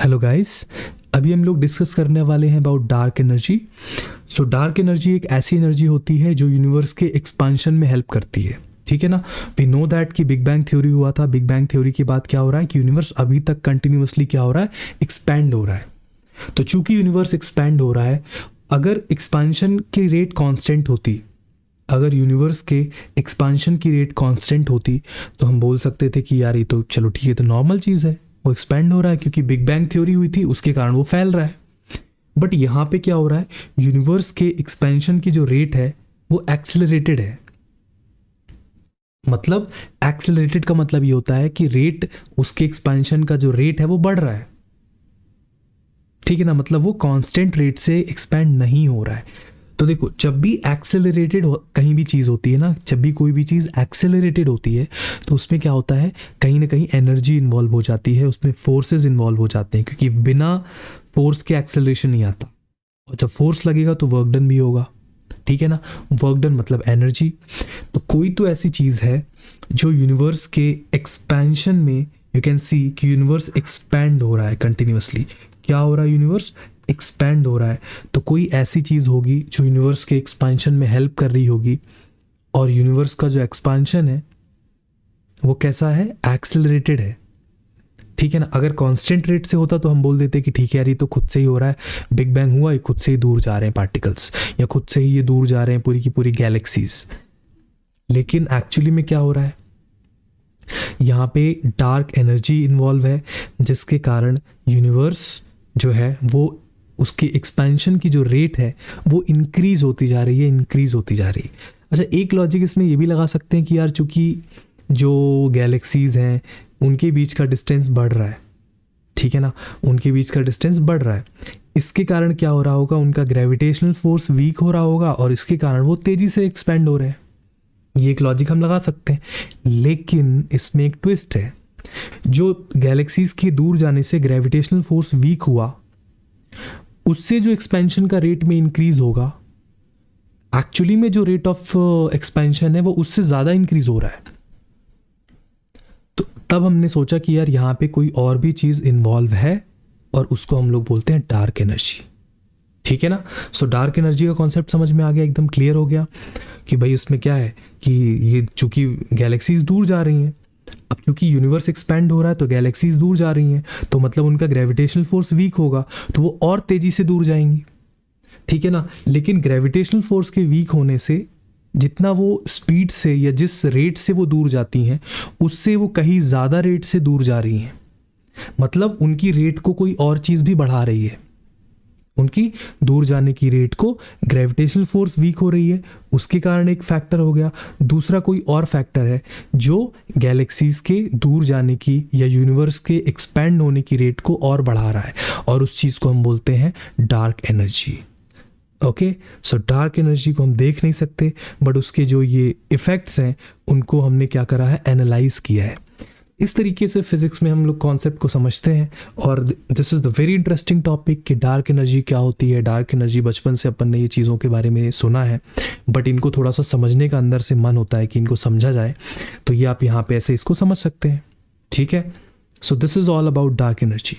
Hello guys, अभी हम लोग डिस्कस करने वाले हैं about dark energy. So dark energy एक ऐसी एनर्जी होती है जो यूनिवर्स के एक्सपांशन में हेल्प करती है। ठीक है ना। वी नो दैट कि बिग बैंग थ्योरी हुआ था। बिग बैंग थ्योरी के बाद क्या हो रहा है कि यूनिवर्स अभी तक कंटिन्यूअसली क्या हो रहा है, एक्सपैंड हो रहा है। तो चूंकि यूनिवर्स एक्सपैंड हो रहा है, अगर एक्सपांशन की रेट कांस्टेंट होती, अगर यूनिवर्स के एक्सपांशन की रेट कांस्टेंट होती तो हम बोल सकते थे कि यार ये तो चलो ठीक है, तो नॉर्मल चीज़ है, वो एक्सपैंड हो रहा है क्योंकि बिग बैंग थ्योरी हुई थी, उसके कारण वो फैल रहा है। बट यहाँ पे क्या हो रहा है, यूनिवर्स के एक्सपेंशन की जो रेट है वो एक्सेलरेटेड है। मतलब एक्सेलरेटेड का मतलब ये होता है कि रेट, उसके एक्सपेंशन का जो रेट है वो बढ़ रहा है। ठीक है ना। मतलब वो कांस्टेंट रेट से एक्सपैंड नहीं हो रहा है। तो देखो, जब भी एक्सेलरेटेड कहीं भी चीज़ होती है ना, जब भी कोई भी चीज़ एक्सेलरेटेड होती है तो उसमें क्या होता है, कहीं ना कहीं एनर्जी इन्वॉल्व हो जाती है, उसमें फोर्सेस इन्वॉल्व हो जाते हैं, क्योंकि बिना फोर्स के एक्सेलरेशन नहीं आता। और जब फोर्स लगेगा तो वर्क डन भी होगा। ठीक है ना। वर्क डन मतलब एनर्जी। तो कोई तो ऐसी चीज़ है जो यूनिवर्स के एक्सपेंशन में, यू कैन सी कि यूनिवर्स एक्सपैंड हो रहा है कंटिन्यूअसली। क्या हो रहा है, यूनिवर्स एक्सपैंड हो रहा है। तो कोई ऐसी चीज़ होगी जो यूनिवर्स के एक्सपेंशन में हेल्प कर रही होगी। और यूनिवर्स का जो एक्सपेंशन है वो कैसा है, एक्सेलरेटेड है। ठीक है ना। अगर कांस्टेंट रेट से होता तो हम बोल देते कि ठीक है यार, ये तो खुद से ही हो रहा है, बिग बैंग हुआ, ये खुद से ही दूर जा रहे हैं पार्टिकल्स, या खुद से ही ये दूर जा रहे हैं पूरी की पूरी गैलेक्सीज। लेकिन एक्चुअली में क्या हो रहा है, यहाँ पे डार्क एनर्जी इन्वॉल्व है, जिसके कारण यूनिवर्स जो है वो, उसकी एक्सपेंशन की जो रेट है वो इंक्रीज होती जा रही है, इंक्रीज होती जा रही है। अच्छा, एक लॉजिक इसमें ये भी लगा सकते हैं कि यार चूंकि जो गैलेक्सीज हैं उनके बीच का डिस्टेंस बढ़ रहा है, ठीक है ना, उनके बीच का डिस्टेंस बढ़ रहा है, इसके कारण क्या हो रहा होगा, उनका ग्रेविटेशनल फोर्स वीक हो रहा होगा और इसके कारण वो तेजी से एक्सपेंड हो रहे हैं। ये एक लॉजिक हम लगा सकते हैं। लेकिन इसमें एक ट्विस्ट है। जो गैलेक्सीज के दूर जाने से ग्रेविटेशनल फोर्स वीक हुआ, उससे जो एक्सपेंशन का रेट में इंक्रीज होगा, एक्चुअली में जो रेट ऑफ एक्सपेंशन है वो उससे ज़्यादा इंक्रीज हो रहा है। तो तब हमने सोचा कि यार यहाँ पे कोई और भी चीज़ इन्वॉल्व है और उसको हम लोग बोलते हैं डार्क एनर्जी। ठीक है ना। सो डार्क एनर्जी का कॉन्सेप्ट समझ में आ गया, एकदम क्लियर हो गया कि भाई उसमें क्या है कि ये चूंकि गैलेक्सीज दूर जा रही हैं, अब क्योंकि यूनिवर्स एक्सपैंड हो रहा है तो गैलेक्सीज दूर जा रही हैं, तो मतलब उनका ग्रेविटेशनल फोर्स वीक होगा तो वो और तेजी से दूर जाएंगी। ठीक है ना। लेकिन ग्रेविटेशनल फोर्स के वीक होने से जितना वो स्पीड से या जिस रेट से वो दूर जाती हैं, उससे वो कहीं ज़्यादा रेट से दूर जा रही हैं। मतलब उनकी रेट को कोई और चीज़ भी बढ़ा रही है, उनकी दूर जाने की रेट को ग्रेविटेशनल फोर्स वीक हो रही है, उसके कारण एक फैक्टर हो गया। दूसरा कोई और फैक्टर है जो गैलेक्सीज के दूर जाने की या यूनिवर्स के एक्सपैंड होने की रेट को और बढ़ा रहा है, और उस चीज़ को हम बोलते हैं dark energy. Okay. So dark energy को हम देख नहीं सकते, बट उसके जो ये इफ़ेक्ट्स हैं उनको हमने क्या करा है, एनालाइज किया है। इस तरीके से फिजिक्स में हम लोग कॉन्सेप्ट को समझते हैं। और this is the very interesting topic कि डार्क एनर्जी क्या होती है। डार्क एनर्जी बचपन से अपन ने ये चीज़ों के बारे में सुना है, बट इनको थोड़ा सा समझने का अंदर से मन होता है कि इनको समझा जाए, तो ये आप यहाँ पे ऐसे इसको समझ सकते हैं। ठीक है। So this is all about dark energy.